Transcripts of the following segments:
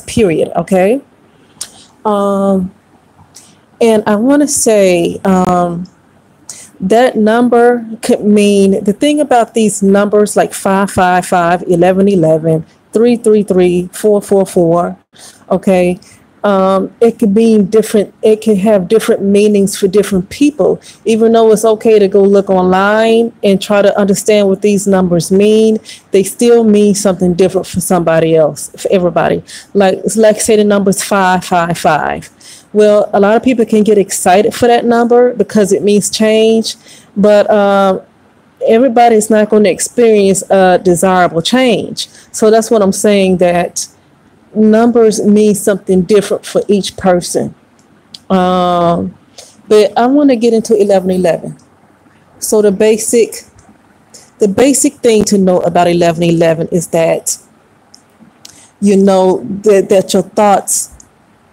period. Okay. Um, and I want to say that number could mean the thing about these numbers like 555, 1111, 333, 444. Okay. It could mean different, it can have different meanings for different people, even though it's okay to go look online and try to understand what these numbers mean. They still mean something different for somebody else, for everybody. Like say the number's 555. Well, a lot of people can get excited for that number because it means change, but everybody's not going to experience a desirable change. So that's what I'm saying, that numbers mean something different for each person. But I want to get into 1111. So the basic thing to know about 1111 is that you know that your thoughts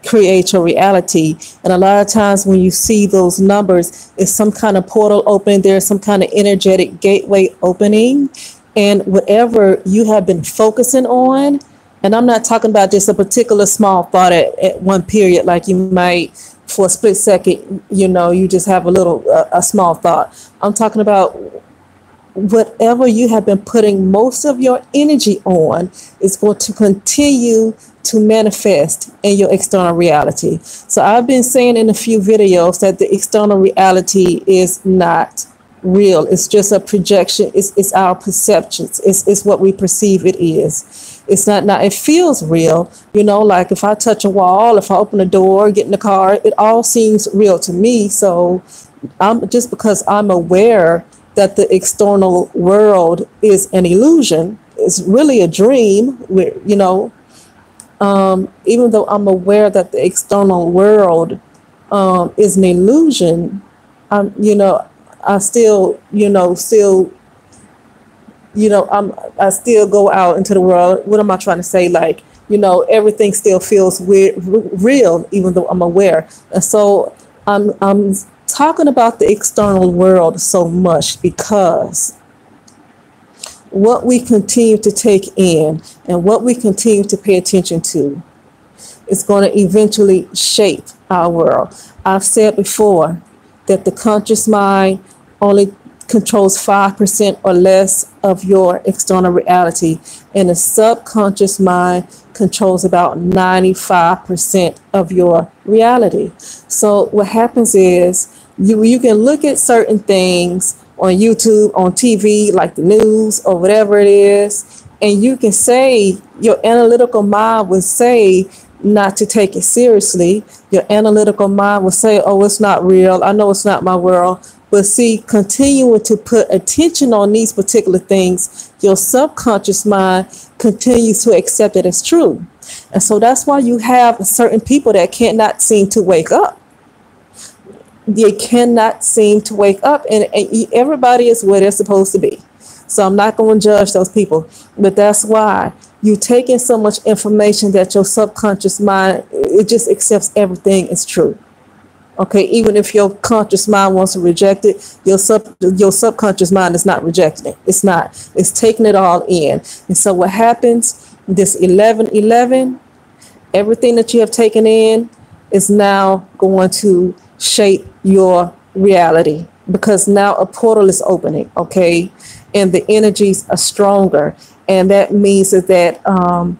create your reality. And a lot of times when you see those numbers, it's some kind of portal opening. There's some kind of energetic gateway opening. And whatever you have been focusing on, and I'm not talking about just a particular small thought at one period, like you might for a split second, you just have a small thought. I'm talking about whatever you have been putting most of your energy on is going to continue to manifest in your external reality. So I've been saying in a few videos that the external reality is not real. It's just a projection. It's our perceptions. It's what we perceive it is. It's not, it feels real. Like if I touch a wall, if I open a door, get in the car, it all seems real to me. So just because I'm aware that the external world is an illusion, it's really a dream, even though I'm aware that the external world is an illusion, I still, I still go out into the world. What am I trying to say? Like, everything still feels real, even though I'm aware. And so I'm talking about the external world so much because what we continue to take in and what we continue to pay attention to is going to eventually shape our world. I've said before that the conscious mind only controls 5% or less of your external reality, and the subconscious mind controls about 95% of your reality. So what happens is you can look at certain things on YouTube, on TV, like the news or whatever it is, and you can say, your analytical mind would say not to take it seriously. Your analytical mind will say, oh, it's not real. I know it's not my world. But see, continuing to put attention on these particular things, your subconscious mind continues to accept it as true. And so that's why you have certain people that cannot seem to wake up. They cannot seem to wake up, and everybody is where they're supposed to be. So I'm not going to judge those people, but that's why you take in so much information that your subconscious mind, it just accepts everything as true. Okay, even if your conscious mind wants to reject it, your subconscious mind is not rejecting it. It's not. It's taking it all in. And so what happens, this 1111, everything that you have taken in is now going to shape your reality, because now a portal is opening, okay? And the energies are stronger. And that means that a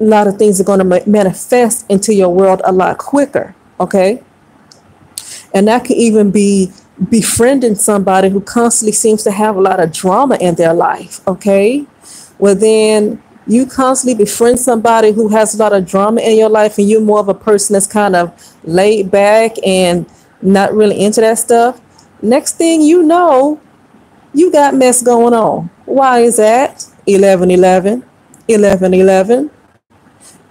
lot of things are going to manifest into your world a lot quicker, okay? And that could even be befriending somebody who constantly seems to have a lot of drama in their life, okay? Well, then you constantly befriend somebody who has a lot of drama in your life, and you're more of a person that's kind of laid back and not really into that stuff. Next thing you know, you got mess going on. Why is that? 1111, 1111.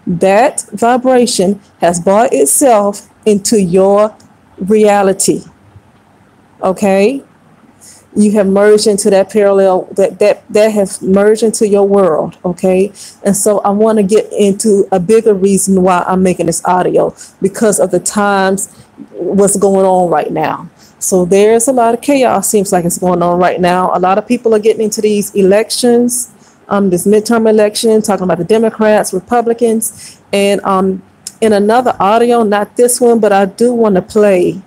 That vibration has brought itself into your reality. Okay? You have merged into that parallel, that has merged into your world. Okay? And so I want to get into a bigger reason why I'm making this audio, because of the times, what's going on right now. So there's a lot of chaos, seems like it's going on right now. A lot of people are getting into these elections. this midterm election, talking about the Democrats, Republicans, and in another audio, not this one, but I do want to play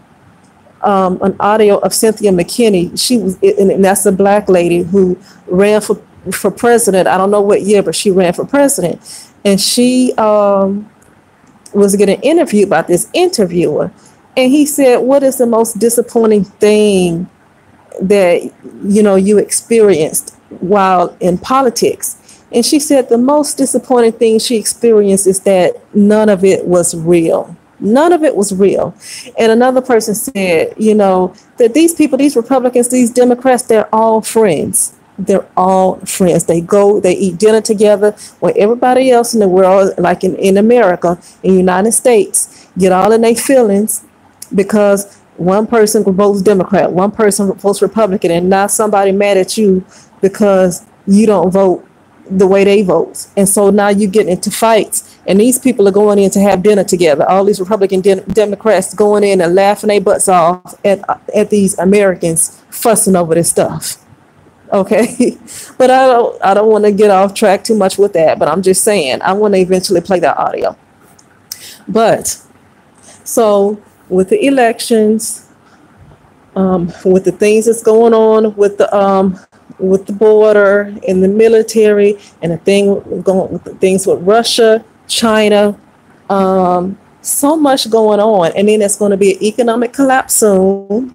an audio of Cynthia McKinney. She was, and that's a Black lady who ran for president. I don't know what year, but she ran for president, and she was getting interviewed by this interviewer, and he said, "What is the most disappointing thing that you experienced while in politics?" And she said the most disappointing thing she experienced is that none of it was real. None of it was real. And another person said, that these people, these Republicans, these Democrats, they're all friends. They're all friends. They eat dinner together, where everybody else in the world, like in America, in the United States, get all in their feelings because one person votes Democrat, one person votes Republican, and now somebody mad at you because you don't vote the way they vote. And so now you get into fights, and these people are going in to have dinner together. All these Republican Democrats going in and laughing their butts off at these Americans fussing over this stuff. Okay, but I don't want to get off track too much with that, but I'm just saying I want to eventually play that audio. But so with the elections, with the things that's going on with the border and the military, and the things with Russia, China, so much going on, and then there's going to be an economic collapse soon.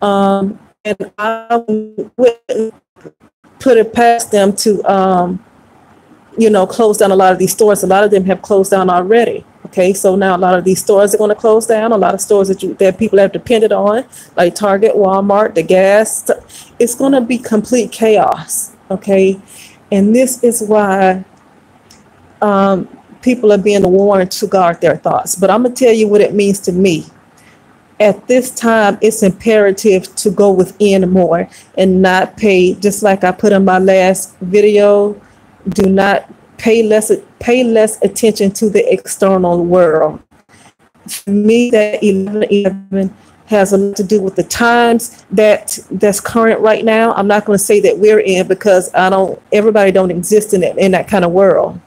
And I wouldn't put it past them to, close down a lot of these stores. A lot of them have closed down already. Okay, so now a lot of these stores are going to close down. A lot of stores that people have depended on, like Target, Walmart, the gas, it's going to be complete chaos. Okay, and this is why people are being warned to guard their thoughts. But I'm going to tell you what it means to me. At this time, it's imperative to go within more and not pay, just like I put in my last video, do not pay less attention to the external world. For me, that 11/11 has a lot to do with the times that's current right now. I'm not going to say that we're in, because everybody don't exist in that kind of world.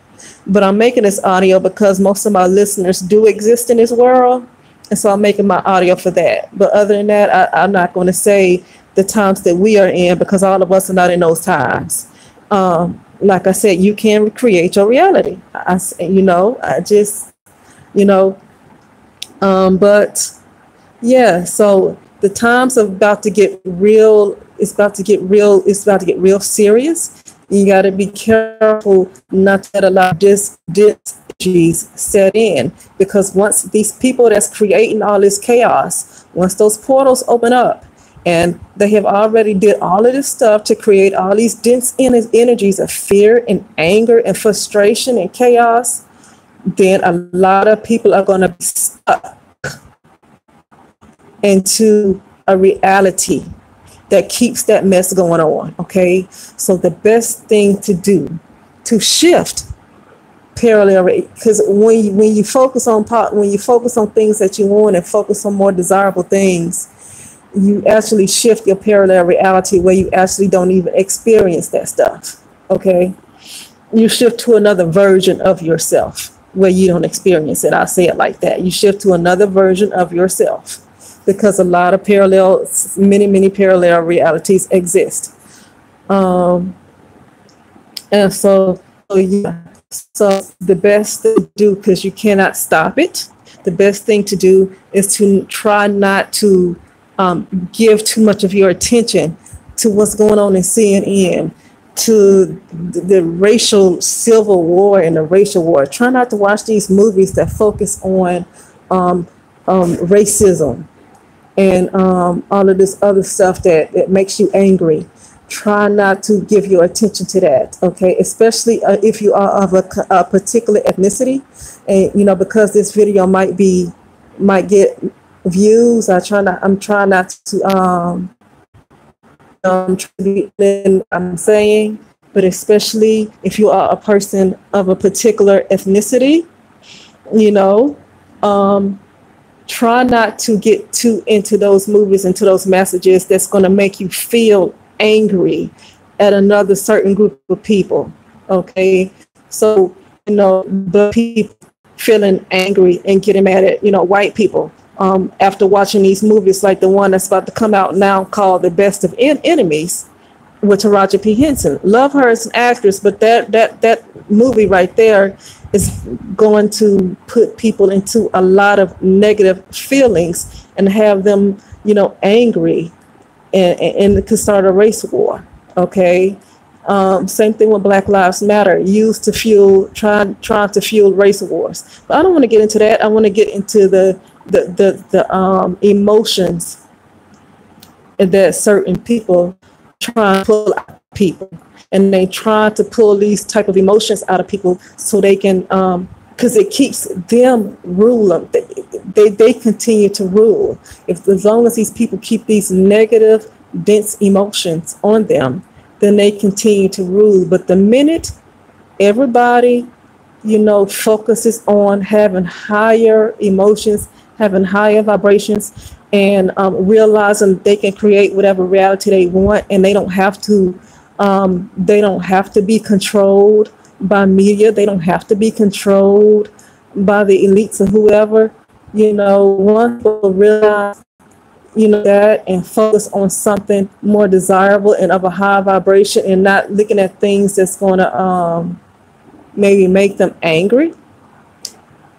But I'm making this audio because most of my listeners do exist in this world. And so I'm making my audio for that. But other than that, I'm not going to say the times that we are in, because all of us are not in those times. Like I said, you can create your reality. But yeah, so the times are about to get real. It's about to get real. It's about to get real serious. You got to be careful not to let a lot of dis-energies set in, because once these people that's creating all this chaos, once those portals open up, and they have already did all of this stuff to create all these dense energies of fear and anger and frustration and chaos, then a lot of people are going to be stuck into a reality that keeps that mess going on. Okay, so the best thing to do to shift parallel, because when you focus on things that you want and focus on more desirable things, you actually shift your parallel reality where you actually don't even experience that stuff. Okay, you shift to another version of yourself where you don't experience it. I'll say it like that. You shift to another version of yourself, because a lot of many parallel realities exist. And so the best thing to do, because you cannot stop it, the best thing to do is to try not to give too much of your attention to what's going on in CNN, to the racial civil war and the racial war. Try not to watch these movies that focus on racism and all of this other stuff that makes you angry. Try not to give your attention to that, okay? Especially if you are of a particular ethnicity, and because this video might get views. I'm trying not to I'm saying, but especially if you are a person of a particular ethnicity, try not to get too into those movies, into those messages that's going to make you feel angry at another certain group of people. Okay, so the people feeling angry and getting mad at white people after watching these movies like the one that's about to come out now called The Best of Enemies with Taraji P. Henson. Love her as an actress, but that movie right there is going to put people into a lot of negative feelings and have them, angry, and it could start a race war. Okay. Same thing with Black Lives Matter, used to trying to fuel race wars. But I don't want to get into that. I want to get into the emotions that certain people try to pull out of people, and they try to pull these type of emotions out of people so they can, because it keeps them ruling. They continue to rule. As long as these people keep these negative, dense emotions on them, then they continue to rule. But the minute everybody, focuses on having higher emotions, having higher vibrations, and realizing they can create whatever reality they want, and they don't have to be controlled by media. They don't have to be controlled by the elites or whoever. Once people realize that and focus on something more desirable and of a high vibration, and not looking at things that's going to maybe make them angry,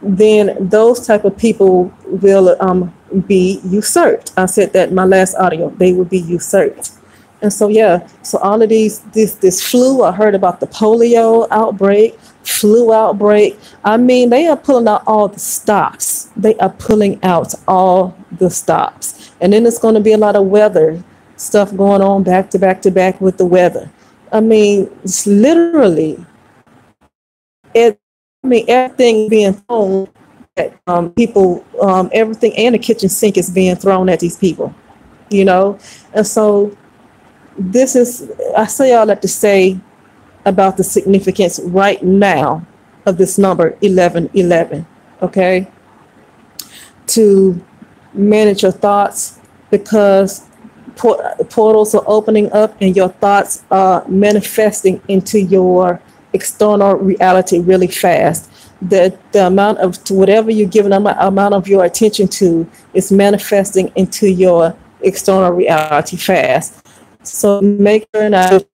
then those type of people will be usurped. I said that in my last audio, they will be usurped. And so, so all of this flu, I heard about the polio outbreak, flu outbreak. I mean, they are pulling out all the stops. They are pulling out all the stops. And then it's going to be a lot of weather stuff going on back to back to back with the weather. I mean, it's literally, everything being thrown at people, everything and the kitchen sink is being thrown at these people, And so I say all that to say about the significance right now of this number 1111, okay? To manage your thoughts, because portals are opening up and your thoughts are manifesting into your external reality really fast. The amount of whatever you're giving amount of your attention to is manifesting into your external reality fast. So make sure not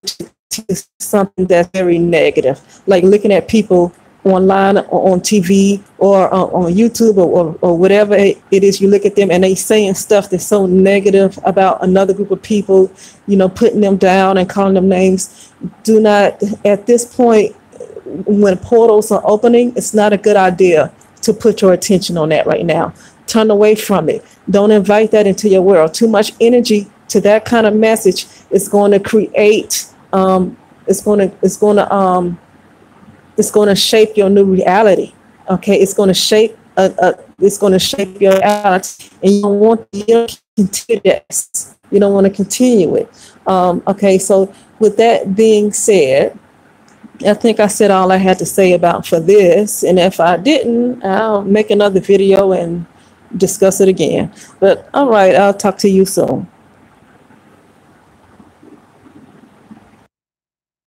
to something that's very negative, like looking at people online or on TV or on YouTube or whatever it is. You look at them and they saying stuff that's so negative about another group of people, putting them down and calling them names. Do not, at this point, when portals are opening, it's not a good idea to put your attention on that right now. Turn away from it. Don't invite that into your world. Too much energy to that kind of message is going to create, it's going to shape your new reality. Okay, it's going to shape your reality, and you don't want to continue this. You don't want to continue it. Okay, so with that being said, I think I said all I had to say about for this, and if I didn't, I'll make another video and discuss it again. But all right, I'll talk to you soon.